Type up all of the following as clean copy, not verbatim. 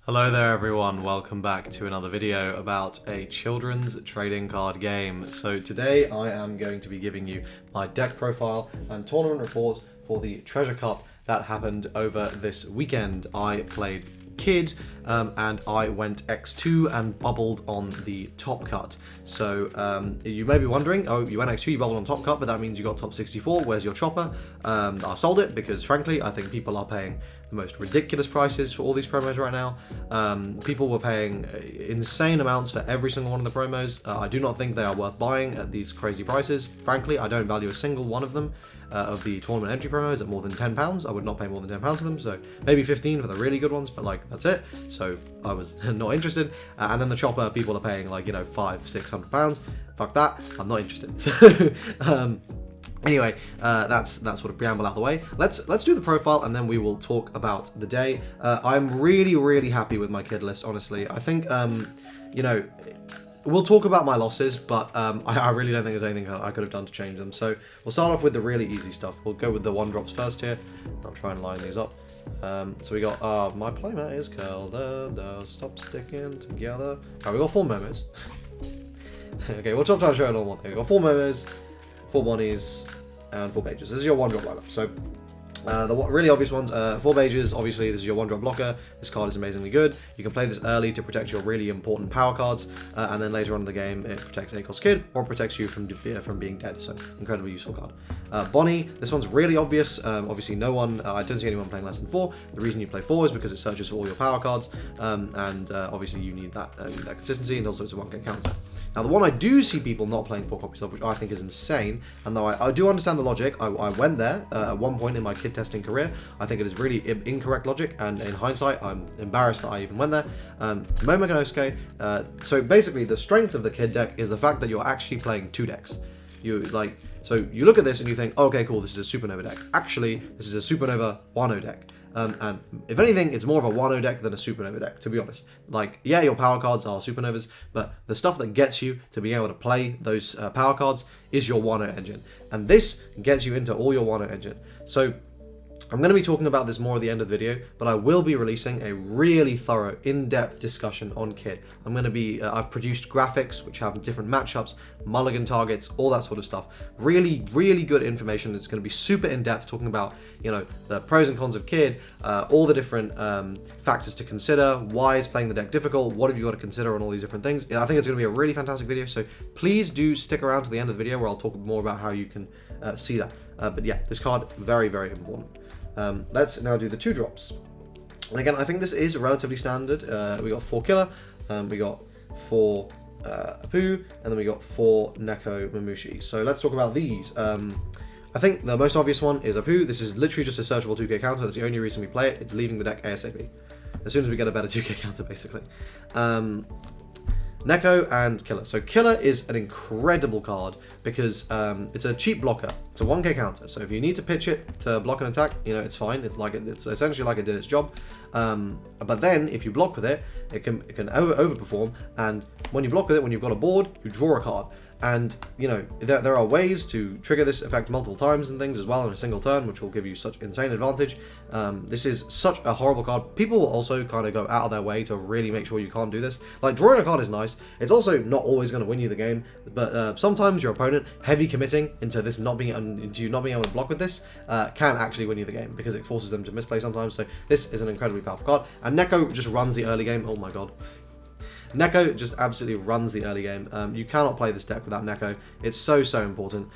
Hello there everyone, welcome back to another video about a children's trading card game. So today I am going to be giving you my deck profile and tournament report for the Treasure Cup that happened over this weekend. I played Kid and I went X2 and bubbled on the top cut. So you may be wondering, oh, you went X2, you bubbled on top cut, but that means you got top 64, where's your chopper? I sold it because frankly I think people are paying the most ridiculous prices for all these promos right now. People were paying insane amounts for every single one of the promos. I do not think they are worth buying at these crazy prices. Frankly, I don't value a single one of them, of the tournament entry promos at more than £10. I would not pay more than £10 for them, so maybe 15 for the really good ones, but like, that's it. So I was not interested. And then the chopper, people are paying like, you know, £500-600. Fuck that, I'm not interested. So, anyway, that's sort of preamble out of the way. Let's do the profile and then we will talk about the day. I'm really happy with my kid list, honestly. I think, you know, we'll talk about my losses, but I really don't think there's anything I could have done to change them. So we'll start off with the really easy stuff. We'll go with the one drops first here. I'll try and line these up. So we got, my playmat is curled, stop sticking together. Alright, we got 4 momos. Okay, we'll try and show it on one thing. We got 4 momos, 4 Bonnies, and 4 Pages. This is your one drop lineup. So the really obvious ones, 4 Pages, obviously this is your one drop blocker. This card is amazingly good. You can play this early to protect your really important power cards, and then later on in the game it protects Acor's Kid, or protects you from being dead, so incredibly useful card. Bonnie, this one's really obvious. Obviously no one, I don't see anyone playing less than 4. The reason you play 4 is because it searches for all your power cards, and obviously you need that consistency, and also it's a 1k counter. Now the one I do see people not playing 4 copies of, which I think is insane, and though I do understand the logic, I went there at one point in my kid testing career. I think it is really incorrect logic, and in hindsight I'm embarrassed that I even went there. Momo Ganosuke, so basically the strength of the kid deck is the fact that you're actually playing 2 decks. So you look at this and you think, okay, cool, this is a Supernova deck. Actually, this is a Supernova Wano deck. And if anything, it's more of a Wano deck than a Supernova deck, to be honest. Like, yeah, your power cards are Supernovas, but the stuff that gets you to being able to play those power cards is your Wano engine. And this gets you into all your Wano engine. So I'm going to be talking about this more at the end of the video, but I will be releasing a really thorough, in-depth discussion on Kid. I'm going to be, I've produced graphics which have different matchups, mulligan targets, all that sort of stuff. Really good information. It's going to be super in-depth, talking about, you know, the pros and cons of Kid, all the different factors to consider, why is playing the deck difficult, what have you got to consider on all these different things. I think it's going to be a really fantastic video, so please do stick around to the end of the video where I'll talk more about how you can see that. But yeah, this card, very important. Let's now do the 2 drops. And again, I think this is relatively standard. We got 4 Killer, we got 4 Apu, and then we got 4 Neko Mamushi. So let's talk about these. I think the most obvious one is Apu. This is literally just a searchable 2k counter. That's the only reason we play it. It's leaving the deck ASAP. As soon as we get a better 2k counter, basically. Neko and Killer. So Killer is an incredible card because it's a cheap blocker. It's a 1k counter. So if you need to pitch it to block an attack, you know, it's fine. It's essentially like it did its job. But then if you block with it, it can overperform. And when you block with it, when you've got a board, you draw a card. And, you know, there are ways to trigger this effect multiple times and things as well in a single turn, which will give you such insane advantage. This is such a horrible card. People will also kind of go out of their way to really make sure you can't do this. Like, drawing a card is nice. It's also not always going to win you the game, but sometimes your opponent heavy committing into this into you not being able to block with this can actually win you the game because it forces them to misplay sometimes. So this is an incredibly powerful card. And Neko just runs the early game. Oh my god. Neko just absolutely runs the early game. You cannot play this deck without Neko. It's so important.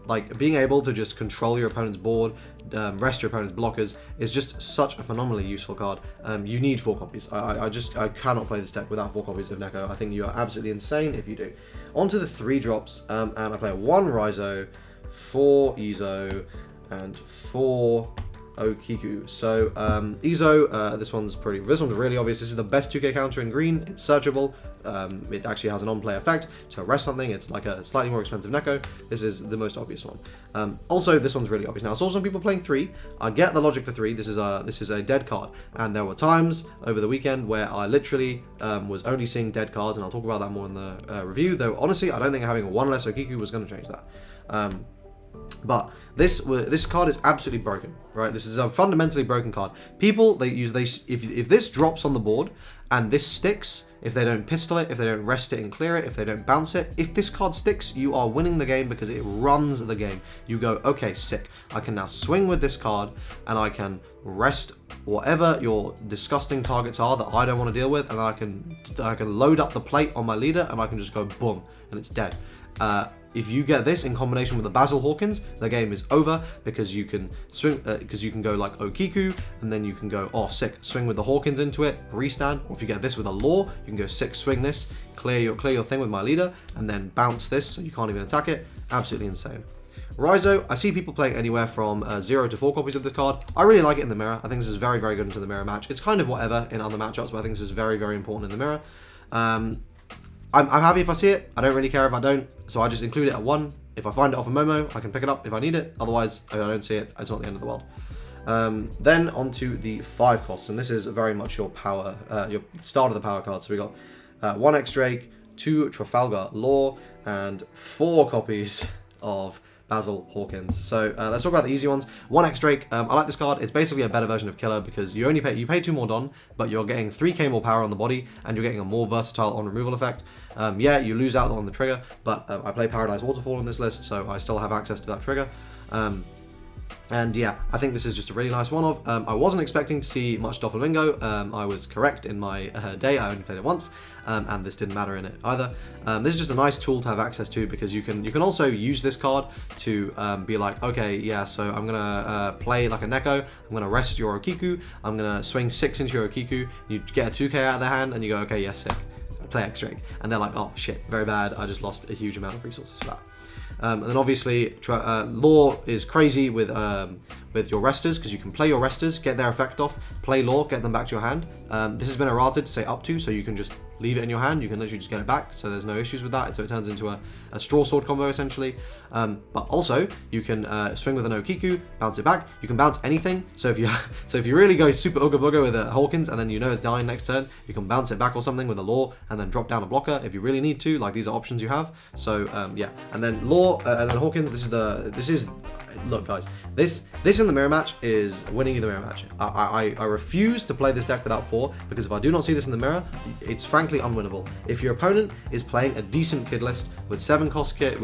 Like, being able to just control your opponent's board, rest your opponent's blockers, is just such a phenomenally useful card. You need 4 copies. I cannot play this deck without 4 copies of Neko. I think you are absolutely insane if you do. On to the 3 drops, and I play 1 Raizo, 4 Izo, and 4 Okiku. So Izo, this one's really obvious. This is the best 2k counter in green. It's searchable. It actually has an on-play effect to arrest something. It's like a slightly more expensive Neko. This is the most obvious one. Also, this one's really obvious. Now, I saw some people playing 3. I get the logic for 3. This is a dead card, and there were times over the weekend where I literally was only seeing dead cards, and I'll talk about that more in the review. Though honestly, I don't think having 1 less Okiku was going to change that. But this card is absolutely broken, right? This is a fundamentally broken card. People, if this drops on the board and this sticks, if they don't pistol it, if they don't rest it and clear it, if they don't bounce it, if this card sticks, you are winning the game because it runs the game. You go, okay, sick. I can now swing with this card and I can rest whatever your disgusting targets are that I don't want to deal with, and I can load up the plate on my leader and I can just go boom and it's dead. If you get this in combination with the Basil Hawkins, the game is over because you can swing, because you can go like Okiku, and then you can go, oh sick, swing with the Hawkins into it, restand. Or if you get this with a Law, you can go sick, swing this, clear your thing with my leader, and then bounce this so you can't even attack it. Absolutely insane. Raizo, I see people playing anywhere from 0 to 4 copies of this card. I really like it in the mirror. I think this is very, very good into the mirror match. It's kind of whatever in other matchups, but I think this is very, very important in the mirror. I'm happy if I see it. I don't really care if I don't. So I just include it at 1. If I find it off a Momo, I can pick it up if I need it. Otherwise, if I don't see it, it's not the end of the world. Then onto the 5 costs, and this is very much your power, your start of the power card. So we got 1 X Drake, 2 Trafalgar Law, and 4 copies of Basil Hawkins. So let's talk about the easy ones. 1 X Drake. I like this card. It's basically a better version of Killer because you pay 2 more Don, but you're getting 3k more power on the body, and you're getting a more versatile on removal effect. Yeah, you lose out on the trigger, but I play Paradise Waterfall on this list, so I still have access to that trigger. And yeah, I think this is just a really nice one-off. I wasn't expecting to see much Doflamingo. I was correct in my day. I only played it once, and this didn't matter in it either. This is just a nice tool to have access to because you can also use this card to be like, okay, yeah, so I'm gonna play like a Neko. I'm gonna rest your Okiku. I'm gonna swing 6 into your Okiku. You get a 2k out of their hand, and you go, okay, yes, sick. Play X Drake, and they're like, oh shit, very bad. I just lost a huge amount of resources for that. And then obviously Law is crazy with your resters because you can play your resters, get their effect off, play Law, get them back to your hand. This has been errated to say up to, so you can just leave it in your hand. You can literally just get it back, so there's no issues with that. So it turns into a straw sword combo essentially. But also you can swing with an Okiku, bounce it back. You can bounce anything. So if you really go super ooga booga with a Hawkins and then you know it's dying next turn, you can bounce it back or something with a Law and then drop down a blocker if you really need to. Like, these are options you have. So yeah, and then Law and then Hawkins. Look, guys, this in the mirror match is winning you the mirror match. I refuse to play this deck without 4 because if I do not see this in the mirror, it's frankly unwinnable. If your opponent is playing a decent kid list with 7 cost kid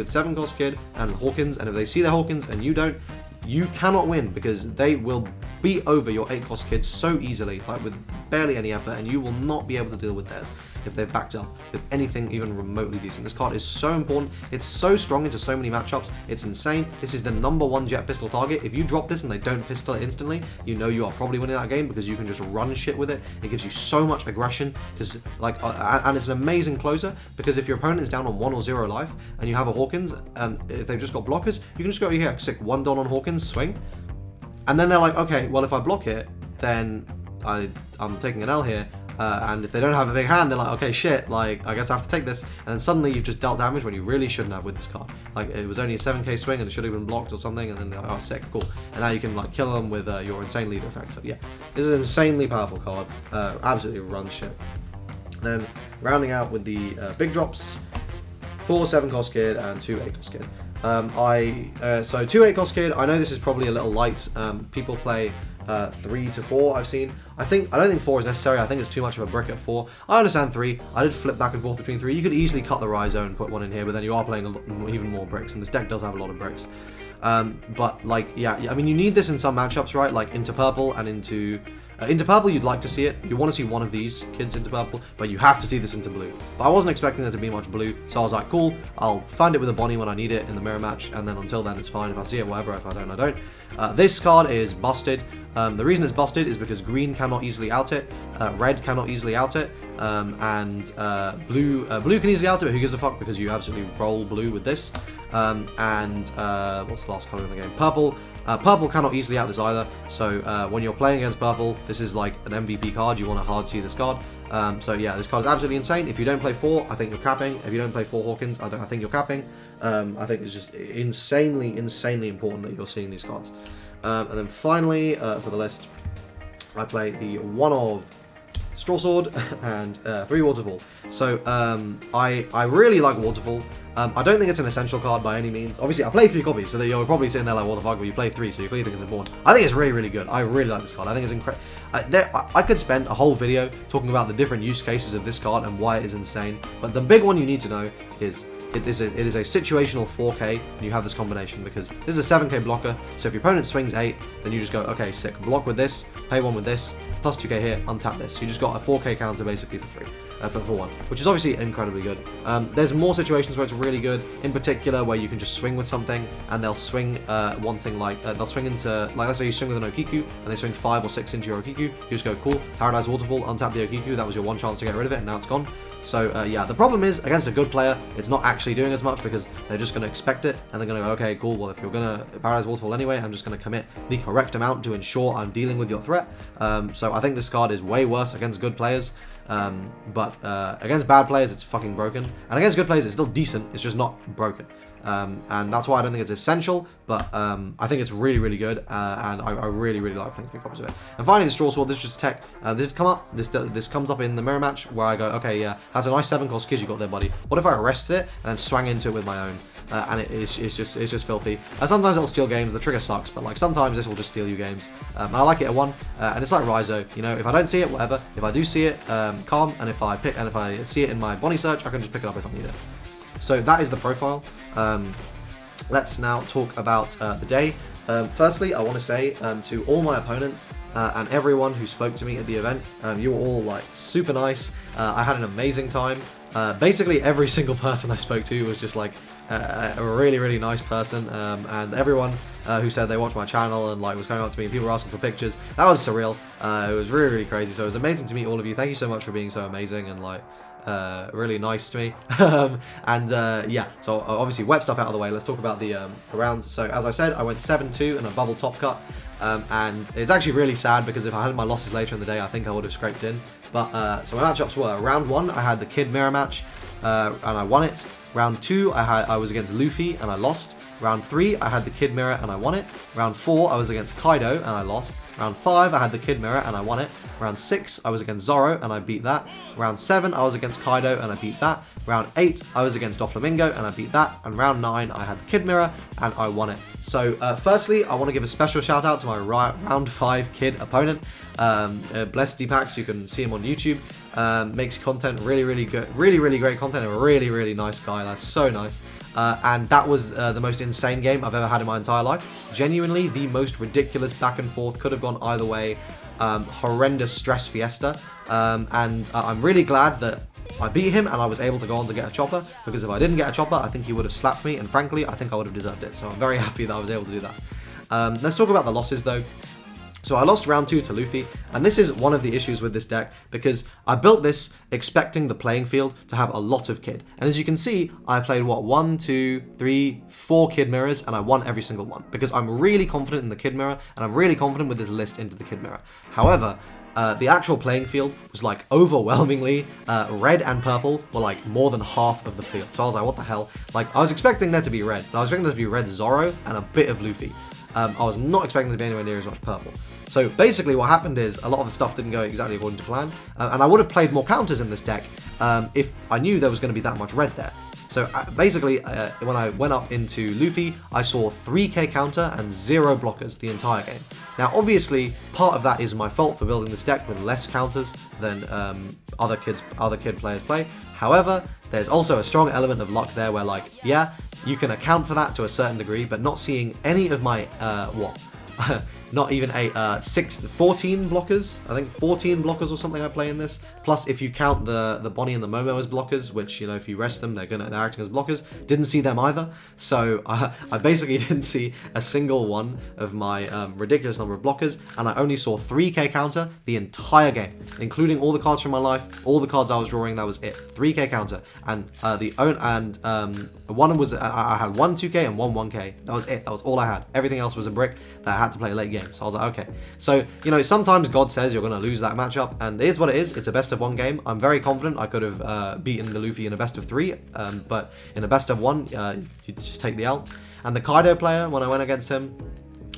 and Hawkins, and if they see their Hawkins and you don't, you cannot win because they will beat over your 8 cost kids so easily, like with barely any effort, and you will not be able to deal with theirs if they've backed up with anything even remotely decent. This card is so important. It's so strong into so many matchups. It's insane. This is the #1 jet pistol target. If you drop this and they don't pistol it instantly, you know you are probably winning that game because you can just run shit with it. It gives you so much aggression because and it's an amazing closer because if your opponent is down on 1 or 0 life and you have a Hawkins and if they've just got blockers, you can just go here, sick 1 Don on Hawkins, swing. And then they're like, okay, well if I block it, then I'm taking an L here. And if they don't have a big hand, they're like, okay, shit, like, I guess I have to take this. And then suddenly you've just dealt damage when you really shouldn't have with this card. Like, it was only a 7k swing and it should have been blocked or something, and then they're like, oh, sick, cool. And now you can, like, kill them with your insane leader effect. So, yeah, this is an insanely powerful card. Absolutely runs shit. Then, rounding out with the big drops, 4 7 cost kid and 2 8 cost kid. So 2 8 cost kid, I know this is probably a little light. People play 3 to 4 I've seen. I don't think 4 is necessary. I think it's too much of a brick at 4. I understand 3. I did flip back and forth between 3. You could easily cut the Raizo and put 1 in here, but then you are playing even more bricks, and this deck does have a lot of bricks. But like, yeah, I mean, you need this in some matchups, right? Like into purple and into purple, you'd like to see it. You want to see one of these kids into purple, but you have to see this into blue. But I wasn't expecting there to be much blue, so I was like, cool, I'll find it with a Bonnie when I need it in the mirror match, and then until then, it's fine. If I see it, whatever. If I don't, I don't. This card is busted. The reason it's busted is because green cannot easily out it, red cannot easily out it, and blue can easily out it, but who gives a fuck because you absolutely roll blue with this. What's the last color in the game? Purple. Purple cannot easily out this either, so when you're playing against purple, this is like an MVP card. You want to hard see this card. So yeah, this card is absolutely insane. If you don't play 4, I think you're capping. If you don't play 4 Hawkins, I think you're capping. I think it's just insanely important that you're seeing these cards. And then finally, for the list, I play the one of Straw Sword, and 3 Waterfall. So I really like Waterfall. I don't think it's an essential card by any means. Obviously, I play 3 copies, so that you're probably sitting there like, what the fuck, but you play 3, so you clearly think it's important. I think it's really, really good. I really like this card. I think it's incredible. I could spend a whole video talking about the different use cases of this card and why it is insane, but the big one you need to know is it is a situational 4K and you have this combination, because this is a 7K blocker, so if your opponent swings 8, then you just go, okay, sick, block with this, pay 1 with this, plus 2K here, untap this. You just got a 4K counter basically for free. For 1, which is obviously incredibly good. There's more situations where it's really good, in particular where you can just swing with something and they'll swing wanting like, they'll swing into, like let's say you swing with an Okiku and they swing 5 or 6 into your Okiku, you just go, cool, Paradise Waterfall, untap the Okiku, that was your one chance to get rid of it and now it's gone. So yeah, the problem is, against a good player, it's not actually doing as much because they're just going to expect it and they're going to go, okay, cool, well if you're going to Paradise Waterfall anyway, I'm just going to commit the correct amount to ensure I'm dealing with your threat. So I think this card is way worse against good players. But against bad players it's fucking broken, and against good players it's still decent, it's just not broken, and that's why I don't think it's essential, but I think it's really, really good, and I really, really like playing 3 copies of it. And finally, the Straw Sword, this is just tech. This come up, this comes up in the mirror match where I go, okay, yeah, that's a nice 7-cost kid you got there, buddy. What if I arrested it and then swang into it with my own? And it's just filthy. Sometimes it'll steal games. The trigger sucks, but like sometimes this will just steal you games. And I like it at 1, and it's like Raizo. You know, if I don't see it, whatever. If I do see it, calm. And if I see it in my Bonnie search, I can just pick it up if I need it. So that is the profile. Let's now talk about the day. Firstly, I want to say to all my opponents and everyone who spoke to me at the event, you were all like super nice. I had an amazing time. Basically, every single person I spoke to was just like a really, really nice person, and everyone who said they watched my channel and like was coming up to me and people were asking for pictures, that was surreal. It was really, really crazy. So it was amazing to meet all of you. Thank you so much for being so amazing and like really nice to me. Yeah, so obviously wet stuff out of the way. Let's talk about the rounds. So as I said, I went 7-2 in a bubble top cut, and it's actually really sad because if I had my losses later in the day, I think I would have scraped in. But so my matchups were: round 1, I had the Kid mirror match, and I won it. Round 2, I was against Luffy and I lost. Round 3, I had the Kid mirror and I won it. Round 4, I was against Kaido and I lost. Round 5, I had the Kid mirror and I won it. Round 6, I was against Zoro and I beat that. Round 7, I was against Kaido and I beat that. Round 8, I was against Doflamingo and I beat that. And round 9, I had the Kid mirror and I won it. So firstly, I want to give a special shout out to my round 5 Kid opponent. Blessed Deepax, you can see him on YouTube. Makes content really, really good, really, really great content. A really, really nice guy. That's so nice. And that was the most insane game I've ever had in my entire life. Genuinely, the most ridiculous back and forth. Could have gone either way. Horrendous stress fiesta. And I'm really glad that I beat him and I was able to go on to get a chopper, because if I didn't get a chopper, I think he would have slapped me, and frankly, I think I would have deserved it. So I'm very happy that I was able to do that. Let's talk about the losses though. So I lost round 2 to Luffy, and this is one of the issues with this deck, because I built this expecting the playing field to have a lot of Kid. And as you can see, I played, what, 1, 2, 3, 4 Kid mirrors, and I won every single one, because I'm really confident in the Kid mirror, and I'm really confident with this list into the Kid mirror. However, the actual playing field was like overwhelmingly red and purple were like more than half of the field. So I was like, what the hell? Like, I was expecting there to be red, but I was expecting there to be red Zoro and a bit of Luffy. I was not expecting there to be anywhere near as much purple. So basically what happened is a lot of the stuff didn't go exactly according to plan, and I would have played more counters in this deck if I knew there was going to be that much red there. So basically, when I went up into Luffy, I saw 3k counter and 0 blockers the entire game. Now obviously, part of that is my fault for building this deck with less counters than other kid players play. However, there's also a strong element of luck there where, like, yeah, you can account for that to a certain degree, but not seeing any of my, not even 14 blockers. I think 14 blockers or something I play in this. Plus, if you count the Bonnie and the Momo as blockers, which, you know, if you rest them, they're acting as blockers. Didn't see them either. So I basically didn't see a single one of my ridiculous number of blockers, and I only saw 3k counter the entire game, including all the cards from my life, all the cards I was drawing. That was it. 3k counter, and one was I had 1 2k and 1 1k. That was it. That was all I had. Everything else was a brick that I had to play late game. So I was like, okay. So, you know, sometimes God says you're going to lose that matchup, and it is what it is. It's a best of 1 game. I'm very confident I could have beaten the Luffy in a best of 3, but in a best of 1, you just take the L. And the Kaido player, when I went against him,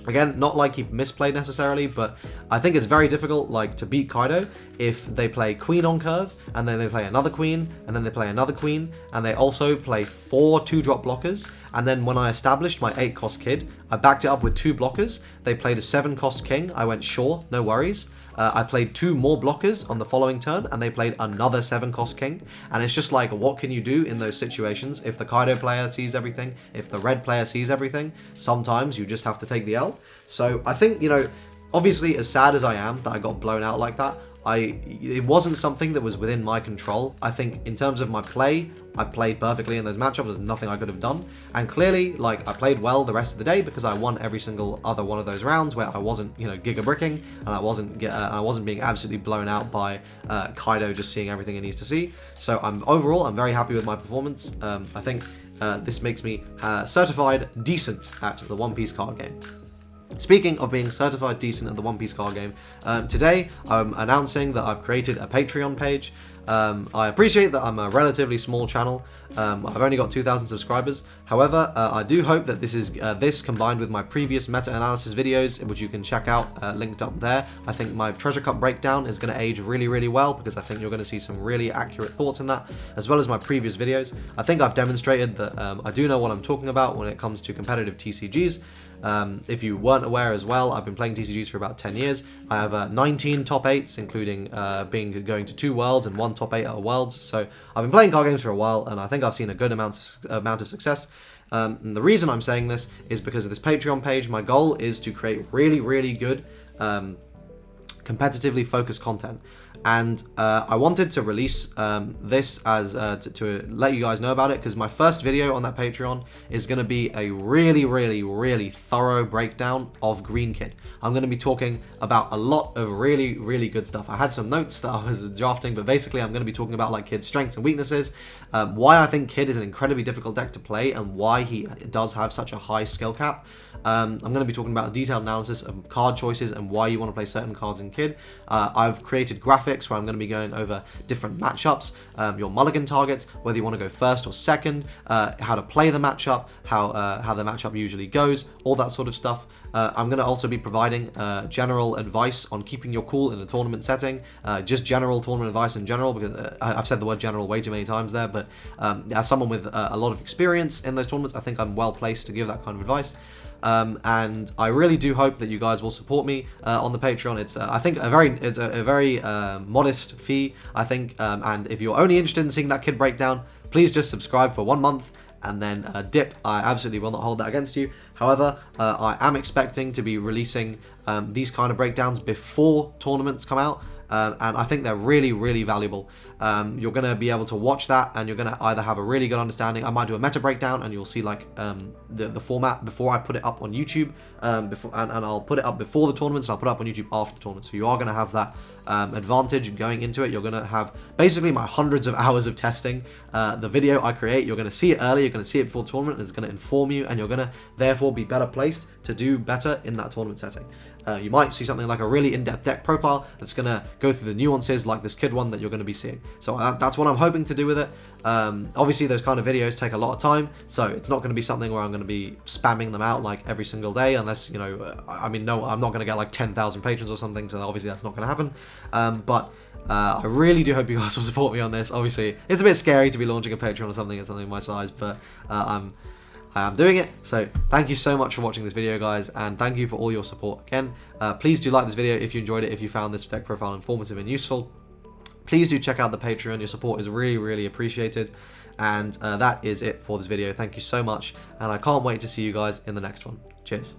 Again, not like he misplayed necessarily, but I think it's very difficult like to beat Kaido if they play queen on curve, and then they play another queen, and then they play another queen, and they also play 4 2-drop blockers, and then when I established my 8-cost kid, I backed it up with 2 blockers. They played a 7-cost king. I went, sure, no worries. I played 2 more blockers on the following turn, and they played another 7-cost king. And it's just like, what can you do in those situations? If the Kaido player sees everything, if the red player sees everything, sometimes you just have to take the L. So I think, you know, obviously as sad as I am that I got blown out like that, it wasn't something that was within my control. I think in terms of my play, I played perfectly in those matchups. There's nothing I could have done. And clearly, like, I played well the rest of the day because I won every single other one of those rounds where I wasn't, you know, giga bricking, and I wasn't being absolutely blown out by Kaido just seeing everything he needs to see. So overall, I'm very happy with my performance. I think this makes me certified decent at the One Piece card game. Speaking of being certified decent at the One Piece card game, today I'm announcing that I've created a Patreon page. I appreciate that I'm a relatively small channel. I've only got 2,000 subscribers. However, I do hope that this combined with my previous meta-analysis videos, which you can check out linked up there. I think my Treasure Cup breakdown is going to age really, really well because I think you're going to see some really accurate thoughts in that, as well as my previous videos. I think I've demonstrated that I do know what I'm talking about when it comes to competitive TCGs. If you weren't aware as well, I've been playing TCGs for about 10 years. I have 19 top 8s, including going to 2 worlds and 1 top 8 at worlds. So I've been playing card games for a while, and I think I've seen a good amount of success. And the reason I'm saying this is because of this Patreon page. My goal is to create really, really good competitively focused content. And I wanted to release this as to let you guys know about it, because my first video on that Patreon is going to be a really, really, really thorough breakdown of Green Kid. I'm going to be talking about a lot of really, really good stuff. I had some notes that I was drafting, but basically I'm going to be talking about like Kid's strengths and weaknesses, why I think Kid is an incredibly difficult deck to play, and why he does have such a high skill cap. I'm going to be talking about a detailed analysis of card choices and why you want to play certain cards in Kid. I've created graphics where I'm going to be going over different matchups, your mulligan targets, whether you want to go first or second, how to play the matchup, how the matchup usually goes, all that sort of stuff. I'm going to also be providing general advice on keeping your cool in a tournament setting, just general tournament advice in general, because I've said the word general way too many times there, but as someone with a lot of experience in those tournaments, I think I'm well placed to give that kind of advice. And I really do hope that you guys will support me on the Patreon. It's I think a very modest fee, I think, and if you're only interested in seeing that Kid breakdown, please just subscribe for 1 month and then dip. I absolutely will not hold that against you. However, I am expecting to be releasing these kind of breakdowns before tournaments come out, and I think they're really, really valuable. You're going to be able to watch that, and you're going to either have a really good understanding. I might do a meta breakdown, and you'll see like the format before I put it up on YouTube, and I'll put it up before the tournaments, and I'll put it up on YouTube after the tournament. So you are going to have that advantage going into it. You're going to have basically my hundreds of hours of testing. The video I create, you're going to see it early, you're going to see it before the tournament, and it's going to inform you, and you're going to therefore be better placed to do better in that tournament setting. You might see something like a really in-depth deck profile that's going to go through the nuances like this Kid one that you're going to be seeing. So that's what I'm hoping to do with it. Obviously, those kind of videos take a lot of time, so it's not going to be something where I'm going to be spamming them out like every single day, unless, you know, I mean, no, I'm not going to get like 10,000 patrons or something, so obviously that's not going to happen. But I really do hope you guys will support me on this. Obviously, it's a bit scary to be launching a Patreon or something at something my size, but I am doing it. So thank you so much for watching this video, guys, and thank you for all your support. Again, please do like this video if you enjoyed it, if you found this deck profile informative and useful. Please do check out the Patreon. Your support is really, really appreciated. And that is it for this video. Thank you so much, and I can't wait to see you guys in the next one. Cheers.